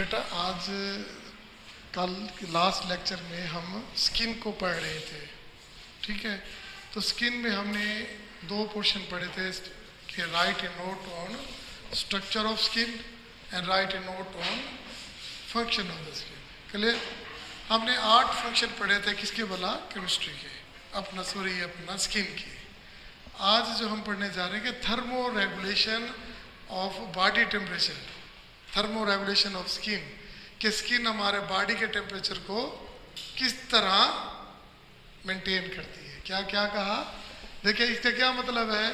बेटा आज कल लास्ट लेक्चर में हम स्किन को पढ़ रहे थे, ठीक है। तो स्किन में हमने दो पोर्शन पढ़े थे कि right A note on structure of skin and right A note on function of the skin. Clear. हमने 8 फंक्शन पढ़े थे, किसके बोला? केमिस्ट्री के, अपना स्किन के। आज जो हम पढ़ने जा रहे हैं कि thermo regulation of body temperature, thermo regulation of skin, कि स्किन हमारे बॉडी के टेम्परेचर को किस तरह मेंटेन करती है। क्या क्या कहा? देखिए इसका क्या मतलब है।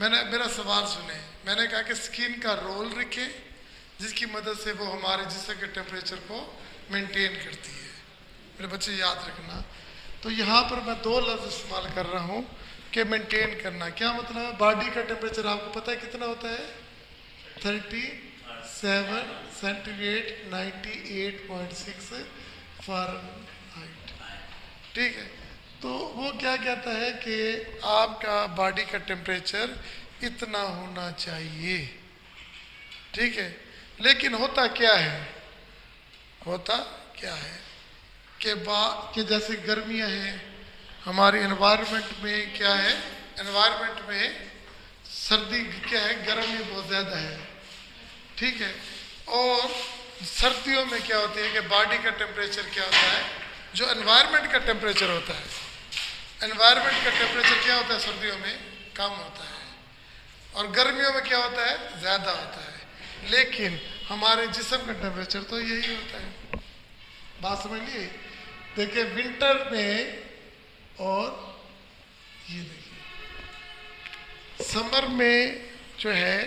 मेरा सवाल सुने। मैंने कहा कि स्किन का रोल रखें जिसकी मदद से वो हमारे जिस्म के टेम्परेचर को मेंटेन करती है। मेरे बच्चे याद रखना। तो यहाँ पर मैं 2 लफ्ज़ इस्तेमाल कर रहा हूँ कि मेंटेन करना। क्या मतलब है? बॉडी का टेम्परेचर आपको पता है कितना होता है? 37 सेंटीग्रेड 98.6 फ़ारेनहाइट, ठीक है। तो वो क्या कहता है कि आपका बॉडी का टेम्परेचर इतना होना चाहिए, ठीक है। लेकिन होता क्या है? होता क्या है कि जैसे गर्मियाँ हैं हमारे एनवायरनमेंट में, क्या है एनवायरनमेंट में, सर्दी क्या है, गर्मी बहुत ज़्यादा है, ठीक है। और सर्दियों में क्या होती है कि बॉडी का टेम्परेचर क्या होता है, जो एनवायरनमेंट का टेम्परेचर होता है, एनवायरनमेंट का टेम्परेचर क्या होता है सर्दियों में? कम होता है। और गर्मियों में क्या होता है? ज़्यादा होता है। लेकिन हमारे जिस्म का टेम्परेचर तो यही होता है। बात समझ लिए? देखिए विंटर में, और ये देखिए समर में जो है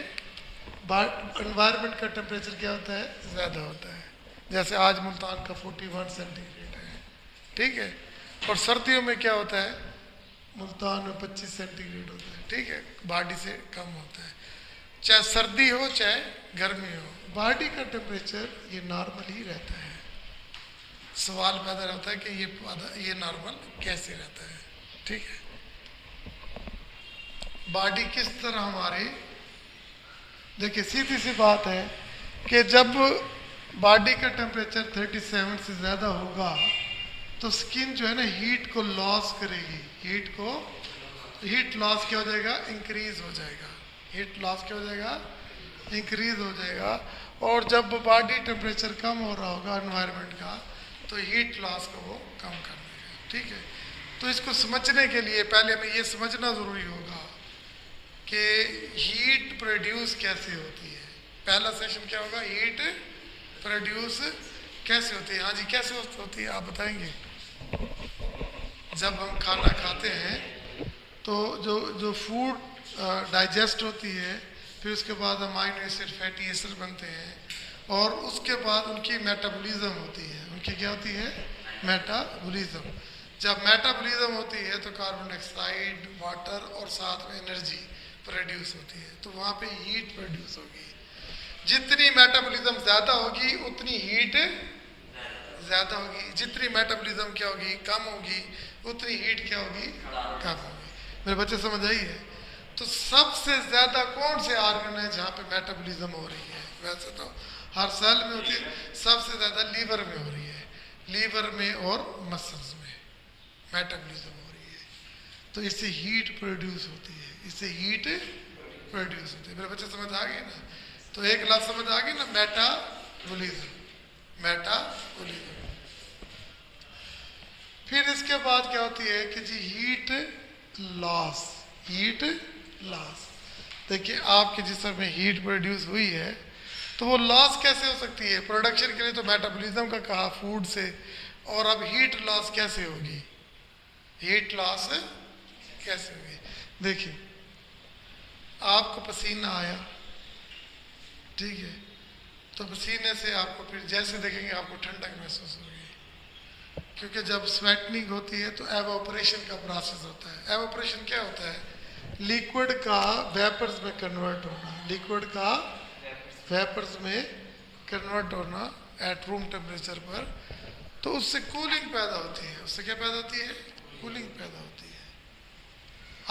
एनवायरनमेंट का टेम्परेचर क्या होता है? ज़्यादा होता है। जैसे आज मुल्तान का 41 सेंटीग्रेड है, ठीक है। और सर्दियों में क्या होता है? मुल्तान में 25 सेंटीग्रेड होता है, ठीक है। बॉडी से कम होता है। चाहे सर्दी हो चाहे गर्मी हो, बॉडी का टेम्परेचर ये नॉर्मल ही रहता है। सवाल पैदा रहता है कि ये नॉर्मल कैसे रहता है, ठीक है। बॉडी किस तरह हमारे, देखिए सीधी सी बात है कि जब बॉडी का टेम्परेचर 37 से ज़्यादा होगा तो स्किन जो है ना हीट को लॉस करेगी। हीट लॉस क्या हो जाएगा? इंक्रीज हो जाएगा। हीट लॉस क्या हो जाएगा? इंक्रीज हो जाएगा। और जब बॉडी टेम्परेचर कम हो रहा होगा एनवायरनमेंट का, तो हीट लॉस को वो कम कर देगा, ठीक है। तो इसको समझने के लिए पहले हमें ये समझना ज़रूरी होगा कि हीट प्रोड्यूस कैसे होती है। पहला सेशन क्या होगा? हीट प्रोड्यूस कैसे होती है। हाँ जी, कैसे होती है आप बताएंगे? जब हम खाना खाते हैं तो जो फूड डाइजेस्ट होती है, फिर उसके बाद अमाइनो एसिड, फैटी एसिड बनते हैं, और उसके बाद उनकी मेटाबॉलिज्म होती है। उनकी क्या होती है? मेटाबॉलिज्म। जब मेटाबॉलिज्म होती है तो कार्बन डाइऑक्साइड, वाटर और साथ में एनर्जी प्रोड्यूस होती है। तो वहाँ पे हीट प्रोड्यूस होगी। जितनी मेटाबॉलिज्म ज़्यादा होगी उतनी हीट ज़्यादा होगी। जितनी मेटाबॉलिज्म क्या होगी? कम होगी, उतनी हीट क्या होगी? कम होगी। मेरे बच्चे समझ आई है? तो सबसे ज़्यादा कौन से ऑर्गन है जहाँ पे मेटाबॉलिज्म हो रही है? वैसे तो हर सेल में होती है, सबसे ज़्यादा लीवर में हो रही है। लीवर में और मसल्स में मेटाबॉलिज्म हो रही है। तो इससे हीट प्रोड्यूस होती है, इससे हीट प्रोड्यूस होती है। मेरे बच्चे समझ आ गए ना? तो एक लफ्ज़ समझ आ गई ना, मेटाबॉलिज्म। मेटाबॉलिज्म। फिर इसके बाद क्या होती है कि जी हीट लॉस। हीट लॉस, देखिए आपके जिस्म में हीट प्रोड्यूस हुई है तो वो लॉस कैसे हो सकती है? प्रोडक्शन के लिए तो मेटाबॉलिज्म का कहा, फूड से। और अब हीट लॉस कैसे होगी? हीट लॉस कैसे होगी? देखिए आपको पसीना आया, ठीक है, तो पसीने से आपको फिर जैसे देखेंगे आपको ठंडक महसूस होगी, क्योंकि जब स्वेटनिंग होती है तो एवापोरेशन का प्रोसेस होता है। एवापोरेशन क्या होता है? लिक्विड का वेपर्स में कन्वर्ट होना। लिक्विड का वेपर्स में कन्वर्ट होना एट रूम टेम्परेचर पर। तो उससे कूलिंग पैदा होती है। उससे क्या पैदा होती है? कूलिंग पैदा होती है।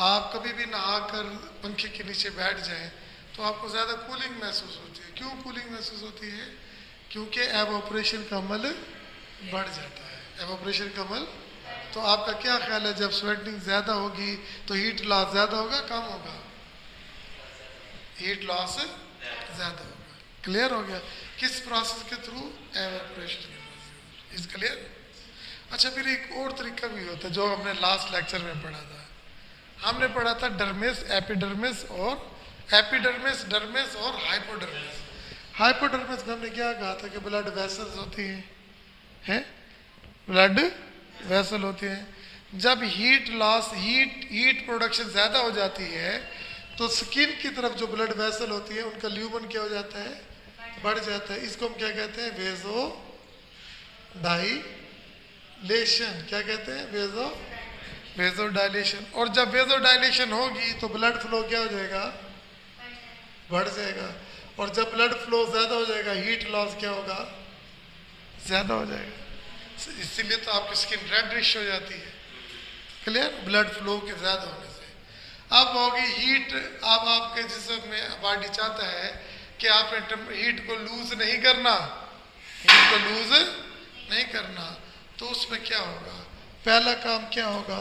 आप कभी भी नहाकर पंखे के नीचे बैठ जाएं तो आपको ज़्यादा कूलिंग महसूस होती है। क्यों कूलिंग महसूस होती है? क्योंकि एवोपरेशन का अमल बढ़ जाता है। एवोपरेशन का अमल, तो आपका क्या ख्याल है, जब स्वेटिंग ज़्यादा होगी तो हीट लॉस ज़्यादा होगा कम होगा? हीट लॉस ज़्यादा होगा। क्लियर हो गया? किस प्रोसेस के थ्रू? एवोपरेशन के थ्रू। Is clear? अच्छा, फिर एक और तरीका भी होता है जो हमने लास्ट लेक्चर में पढ़ा था। हमने पढ़ा था डर्मिस, एपिडर्मिस डर्मिस और हाइपोडर्मिस। हाइपोडर्मिस में हमने क्या कहा था कि ब्लड वेसल्स होती हैं, ब्लड वेसल होते हैं। जब हीट लॉस, हीट प्रोडक्शन ज़्यादा हो जाती है तो स्किन की तरफ जो ब्लड वेसल होती है उनका ल्यूमन क्या हो जाता है? बढ़ जाता है। इसको हम क्या कहते हैं? वेज़ोडाइलेशन। क्या कहते हैं? वेज़ोडाइलेशन। और जब वेज़ोडाइलेशन होगी तो ब्लड फ्लो क्या हो जाएगा? बढ़ जाएगा। और जब ब्लड फ्लो ज़्यादा हो जाएगा, हीट लॉस क्या होगा? ज़्यादा हो जाएगा। इसीलिए तो आपकी स्किन रेडिश हो जाती है। क्लियर? ब्लड फ्लो के ज़्यादा होने से। अब होगी हीट। अब आपके जिस्म में बॉडी चाहता है कि आपने हीट को लूज नहीं करना, तो उसमें क्या होगा? पहला काम क्या होगा?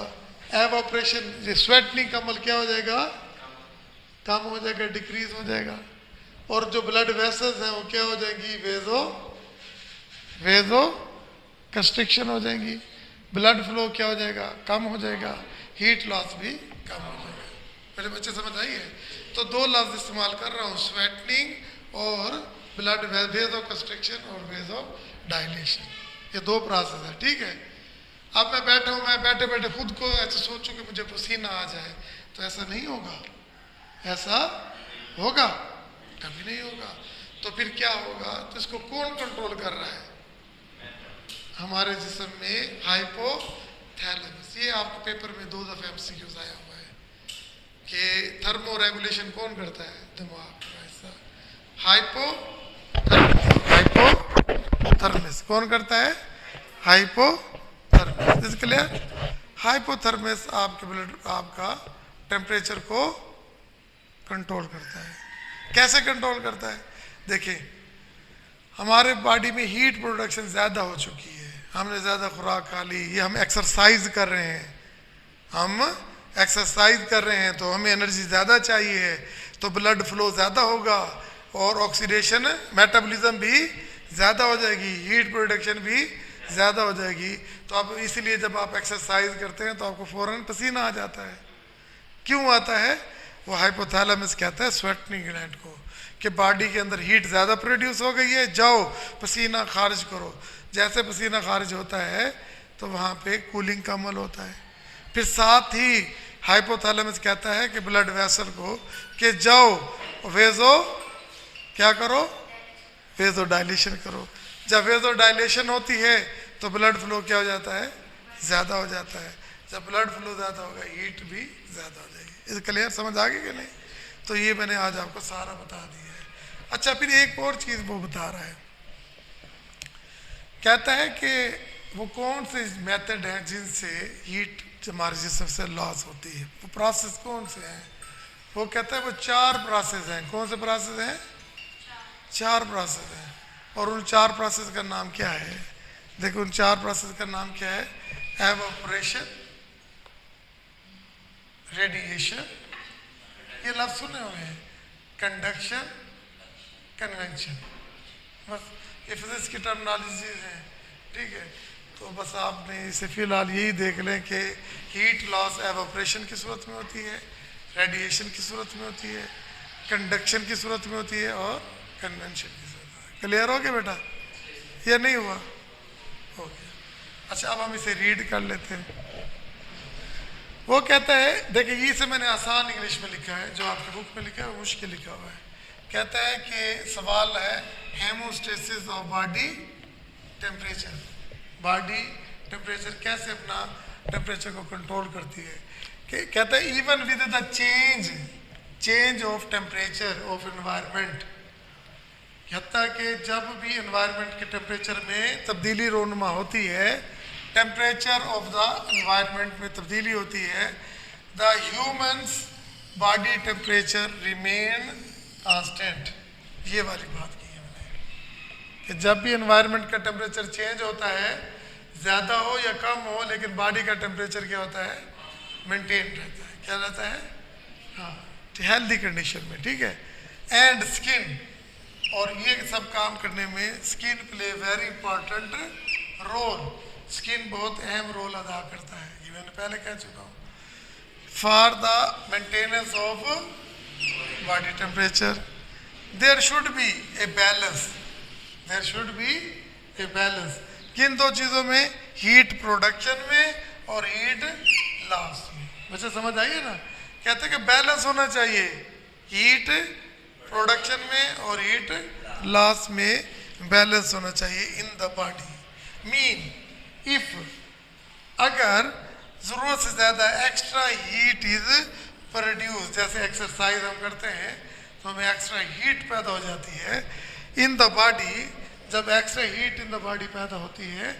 एवोपरेशन, स्वेटनिंग का अमल क्या हो जाएगा? कम हो जाएगा, डिक्रीज हो जाएगा। और जो ब्लड वेसल्स हैं वो क्या हो जाएंगी? वेजो कंस्ट्रिक्शन हो जाएंगी। ब्लड फ्लो क्या हो जाएगा? कम हो जाएगा। हीट लॉस भी कम हो जाएगा। मेरे बच्चे समझ आई है? तो दो लफ्ज इस्तेमाल कर रहा हूँ, स्वेटनिंग और ब्लड वेजो कंस्ट्रिक्शन और वेजो डायलेशन। ये दो प्रोसेस है। ठीक है? अब मैं बैठा हूँ, मैं बैठे बैठे खुद को ऐसे सोचूं कि मुझे पसीना आ जाए, तो ऐसा नहीं होगा। ऐसा होगा? कभी नहीं होगा। तो फिर क्या होगा? तो इसको कौन कंट्रोल कर रहा है? हमारे जिस्म में हाइपोथैलेमस। ये आपके पेपर में 2 दफे एमसीक्यूज आया हुआ है कि थर्मो रेगुलेशन कौन करता है? दिमाग का हिस्सा। हाइपोथर्मिस कौन करता है? हाइपोथर्मिस। Is clear? हाइपोथर्मिस आपके ब्लड, आपका टेम्परेचर को कंट्रोल करता है। कैसे कंट्रोल करता है? देखिए, हमारे बॉडी में हीट प्रोडक्शन ज़्यादा हो चुकी है, हमने ज़्यादा खुराक खा ली, ये हम एक्सरसाइज कर रहे हैं, तो हमें एनर्जी ज़्यादा चाहिए, तो ब्लड फ्लो ज़्यादा होगा और ऑक्सीडेशन मेटाबॉलिज्म भी ज़्यादा हो जाएगी, हीट प्रोडक्शन भी ज़्यादा हो जाएगी। तो आप इसीलिए जब आप एक्सरसाइज करते हैं तो आपको फ़ौरन पसीना आ जाता है। क्यों आता है? वो हाइपोथैलेमस कहता है स्वेटनिंग ग्लैंड को कि बॉडी के अंदर हीट ज़्यादा प्रोड्यूस हो गई है, जाओ पसीना खारिज करो। जैसे पसीना खारिज होता है तो वहाँ पे कूलिंग का अमल होता है। फिर साथ ही हाइपोथैलेमस कहता है कि ब्लड वेसल को कि जाओ वेजो डायलेशन करो। जब वेजो डायलेशन होती है तो ब्लड फ्लो क्या हो जाता है? ज़्यादा हो जाता है। जब ब्लड फ्लो ज़्यादा होगा, हीट भी ज़्यादा हो जाएगी। इस क्लियर? समझ आ गई कि नहीं? तो ये मैंने आज आपको सारा बता दिया है। अच्छा, फिर एक और चीज़ वो बता रहा है, कहता है कि वो कौन से मेथड हैं जिनसे हीट हमारे जिस्म से लॉस होती है, वो प्रोसेस कौन से हैं? वो कहता है वो 4 प्रोसेस हैं। कौन से प्रोसेस हैं? 4 प्रोसेस हैं। और उन 4 प्रोसेस का नाम क्या है? देखो, उन 4 प्रोसेस का नाम क्या है? एवोपरेशन, रेडिएशन, ये लफ्ज सुने हुए हैं, कंडक्शन, कन्वेंशन। बस ये फिजिक्स की टर्मिनोलॉजी है। ठीक है? तो बस आपने इसे फिलहाल यही देख लें कि हीट लॉस एवोपरेशन की सूरत में होती है, रेडिएशन की सूरत में होती है, कंडक्शन की सूरत में होती है और कन्वेंशन की सूरत में। क्लियर हो गया बेटा? ये नहीं हुआ? हो गया। अच्छा, अब हम इसे रीड कर लेते हैं। वो कहता है, देखिए ये से मैंने आसान इंग्लिश में लिखा है, जो आपकी बुक में लिखा है वो मुश्किल लिखा हुआ है। कहता है कि सवाल है homeostasis of body temperature. Body temperature कैसे अपना टेम्परेचर को कंट्रोल करती है? कहता है even with the change of temperature of environment, हत्ता कि जब भी एनवायरनमेंट के टेम्परेचर में तब्दीली रोनुमा होती है, टेम्परेचर ऑफ द एनवायरनमेंट में तब्दीली होती है, the humans body temperature remain constant. ये वाली बात की है मैंने कि कि जब भी एनवायरनमेंट का टेम्परेचर चेंज होता है, ज़्यादा हो या कम हो, लेकिन बॉडी का टेम्परेचर क्या होता है, मेंटेन रहता है। क्या रहता है? हाँ, हेल्दी कंडीशन में, ठीक है। एंड स्किन, और ये सब काम करने में skin play very important role. Skin बहुत अहम रोल अदा करता है, ये मैंने पहले कह चुका हूँ। For the maintenance of body temperature there should be a balance, there should be a balance. किन दो चीज़ों में? हीट प्रोडक्शन में और हीट लॉस में। वैसे समझ आइए ना, कहते हैं कि बैलेंस होना चाहिए हीट प्रोडक्शन में और हीट लॉस में, बैलेंस होना चाहिए इन द बॉडी। मीन इफ, अगर ज़रूरत से ज़्यादा एक्स्ट्रा हीट इज प्रोड्यूस, जैसे एक्सरसाइज हम करते हैं तो हमें एक्स्ट्रा हीट पैदा हो जाती है इन द बॉडी। जब extra heat in the body पैदा होती है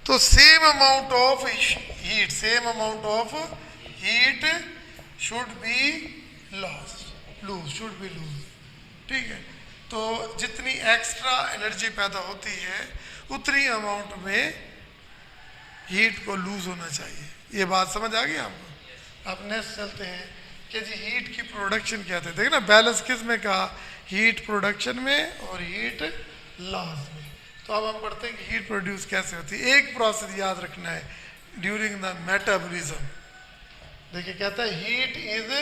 तो same amount of heat, same amount of heat should be lose, should be lose, ठीक है। तो जितनी एक्स्ट्रा एनर्जी पैदा होती है उतनी अमाउंट में हीट को लूज होना चाहिए। ये बात समझ आ गई आपको? अब नेक्स्ट चलते हैं कि जी हीट की प्रोडक्शन क्या थे। देखिए ना, बैलेंस किस में कहा? हीट प्रोडक्शन में और हीट लॉस में। तो अब हम पढ़ते हैं कि हीट प्रोड्यूस कैसे होती है। एक प्रोसेस याद रखना है, ड्यूरिंग द मेटाबॉलिज्म। देखिए कहता है heat is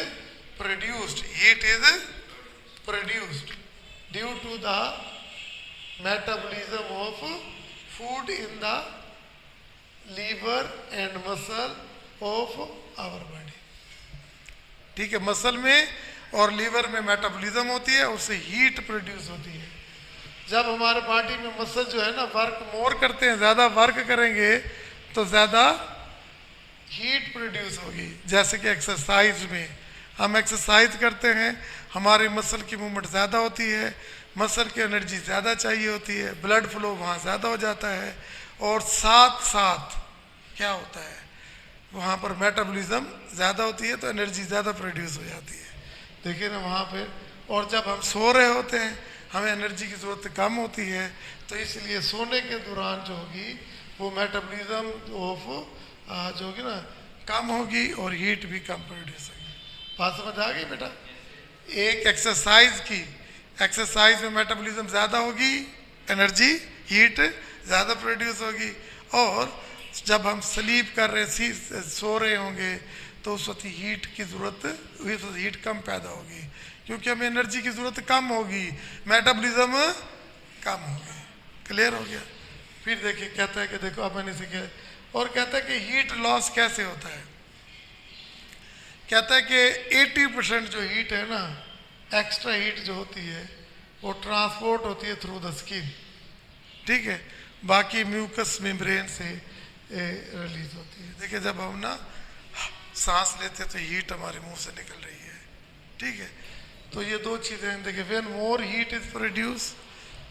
produced, heat is produced due to the metabolism of food in the liver and muscle of our body, ठीक है। मसल में और लीवर में मेटाबॉलिज्म होती है, उससे हीट प्रोड्यूस होती है। जब हमारे बॉडी में मसल जो है ना वर्क मोर करते हैं, ज़्यादा वर्क करेंगे तो ज़्यादा हीट प्रोड्यूस होगी। जैसे कि एक्सरसाइज में हम एक्सरसाइज करते हैं, हमारे मसल की मूवमेंट ज़्यादा होती है, मसल की एनर्जी ज़्यादा चाहिए होती है, ब्लड फ्लो वहाँ ज़्यादा हो जाता है, और साथ साथ क्या होता है, वहाँ पर मेटाबॉलिज्म ज़्यादा होती है तो एनर्जी ज़्यादा प्रोड्यूस हो जाती है। देखिए ना वहाँ पे। और जब हम सो रहे होते हैं हमें एनर्जी की ज़रूरत कम होती है, तो इसलिए सोने के दौरान जो होगी वो मेटाबॉलिज्म ऑफ जो होगी ना कम होगी और हीट भी कम प्रोड्यूस होगी। बात समझ आ गई बेटा? एक एक्सरसाइज में मेटाबॉलिज्म ज़्यादा होगी, एनर्जी हीट ज़्यादा प्रोड्यूस होगी। और जब हम स्लीप कर रहे सो रहे होंगे तो उस वक्त हीट की ज़रूरत, उस वक्त हीट कम पैदा होगी क्योंकि हमें एनर्जी की ज़रूरत कम होगी, मेटाबॉलिज्म कम होगी। क्लियर हो गया? फिर देखिए कहता है कि देखो अब मैंने सीखा, और कहता है कि हीट लॉस कैसे होता है। कहता है कि 80% जो हीट है ना, एक्स्ट्रा हीट जो होती है वो ट्रांसपोर्ट होती है थ्रू द स्किन, ठीक है। बाकी म्यूकस मेम्ब्रेन से रिलीज होती है। देखिए जब हम ना सांस लेते हैं तो हीट हमारे मुंह से निकल रही है, ठीक है। तो ये दो चीज़ें देखिए, when more heat is produce,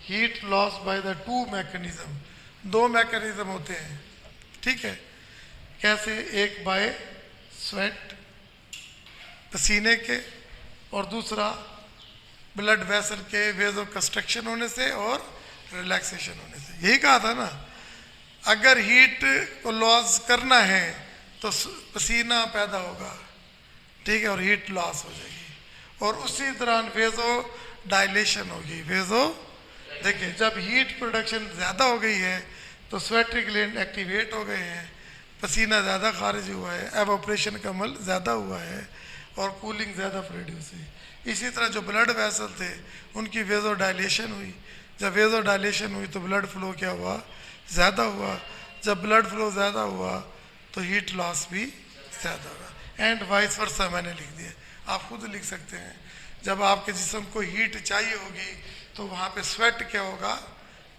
heat loss by the two mechanism, दो मैकेनिज्म होते हैं, ठीक है। कैसे? एक बाय स्वेट, पसीने के, और दूसरा ब्लड वेसल के वेजो कंस्ट्रक्शन होने से और रिलैक्सेशन होने से। यही कहा था ना, अगर हीट को लॉस करना है तो पसीना पैदा होगा, ठीक है, और हीट लॉस हो जाएगी। और उसी दौरान वेजो डायलेशन होगी। वेजो, देखिए जब हीट प्रोडक्शन ज़्यादा हो गई है तो स्वेटरी ग्लैंड एक्टिवेट हो गए हैं, पसीना ज़्यादा खारिज हुआ है, एवोपरेशन का अमल ज़्यादा हुआ है और कूलिंग ज़्यादा प्रोड्यूस हुई। इसी तरह जो ब्लड वेसल थे उनकी वेजो डायलेशन हुई। जब वेजो डायलेशन हुई तो ब्लड फ्लो क्या हुआ? ज़्यादा हुआ। जब ब्लड फ्लो ज़्यादा हुआ तो हीट लॉस भी ज़्यादा होगा। एंड वाइस वर्सा मैंने लिख दिया, आप खुद लिख सकते हैं। जब आपके जिस्म को हीट चाहिए होगी तो वहाँ पे स्वेट क्या होगा?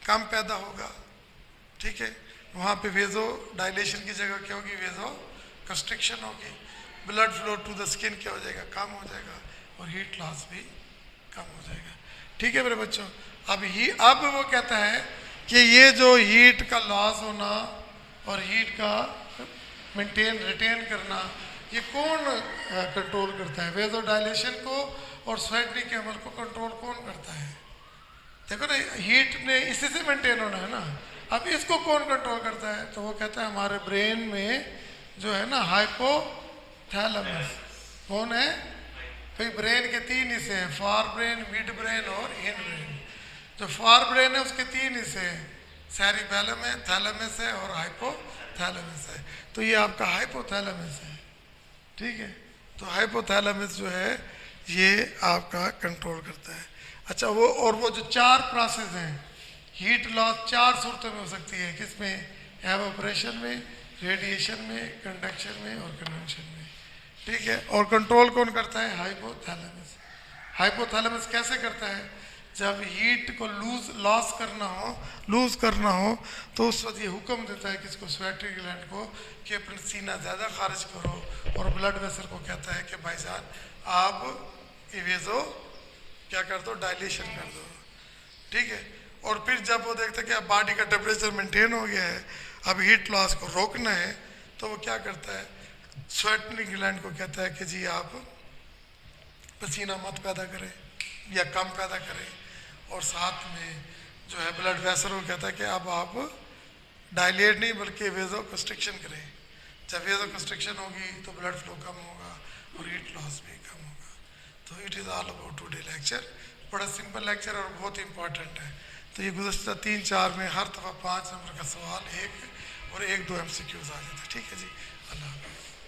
कम पैदा होगा, ठीक है। वहाँ पे वेजो डायलेशन की जगह क्या होगी? वेजो कंस्ट्रिक्शन होगी। Blood flow to the skin क्या हो जाएगा? कम हो जाएगा और हीट लॉस भी कम हो जाएगा, ठीक है मेरे बच्चों। अब वो कहता है कि ये जो हीट का लॉस होना और हीट का रिटेन करना, ये कौन कंट्रोल करता है? वेजो डायलेशन को और स्वेटनिंग के अमल को कंट्रोल कौन करता है? देखो ना, हीट ने इसी से मेंटेन होना है ना। अब इसको कौन कंट्रोल करता है? तो वो कहता है हमारे ब्रेन में जो है ना हाइपोथैलेमस। कौन है भाई? ब्रेन के तीन हिस्से हैं, फॉर ब्रेन, मिड ब्रेन और हिंड ब्रेन। जो फॉर ब्रेन है उसके तीन हिस्से हैं, सेरिबेलम है, थैलेमस है और हाइपोथैलेमस है। तो ये आपका हाइपोथैलेमस है, ठीक है। तो हाइपोथैलेमस जो है ये आपका कंट्रोल करता है। अच्छा, वो जो चार प्रोसेस हैं, हीट लॉस चार सूरतों में हो सकती है। किसमें? एवापोरेशन में, रेडिएशन में, कंडक्शन में और कन्वेक्शन में, ठीक है। और कंट्रोल कौन करता है? हाइपोथैलेमस। हाइपोथैलेमस कैसे करता है? जब हीट को लॉस करना हो तो उस वक्त ये हुक्म देता है किसको? स्वेटरी ग्लैंड को, कि अपना सीना ज़्यादा खारिज करो, और ब्लड वेसल को कहता है कि भाईजान आप इवेजो क्या कर दो? डायलेशन कर दो, ठीक है। और फिर जब वो देखता है कि अब बॉडी का टेम्परेचर मेंटेन हो गया है, अब हीट लॉस को रोकना है, तो वो क्या करता है? स्वेटरी ग्लैंड को कहता है कि जी आप पसीना मत पैदा करें या कम पैदा करें, और साथ में जो है ब्लड वेसल को कहता है कि अब आप डायलेट नहीं बल्कि वेजो कंस्ट्रिक्शन करें। जब वेजो कंस्ट्रिक्शन होगी तो ब्लड फ्लो कम होगा और हीट लॉस भी कम होगा। तो it is all about today lecture. बड़ा सिंपल लेक्चर और बहुत इंपॉर्टेंट है। तो ये गुज़श्ता 3-4 में हर दफ़ा 5 नंबर का सवाल, 1 और 1-2 MCQs आ जाते हैं, ठीक है जी। अल्लाह हाफ़िज़।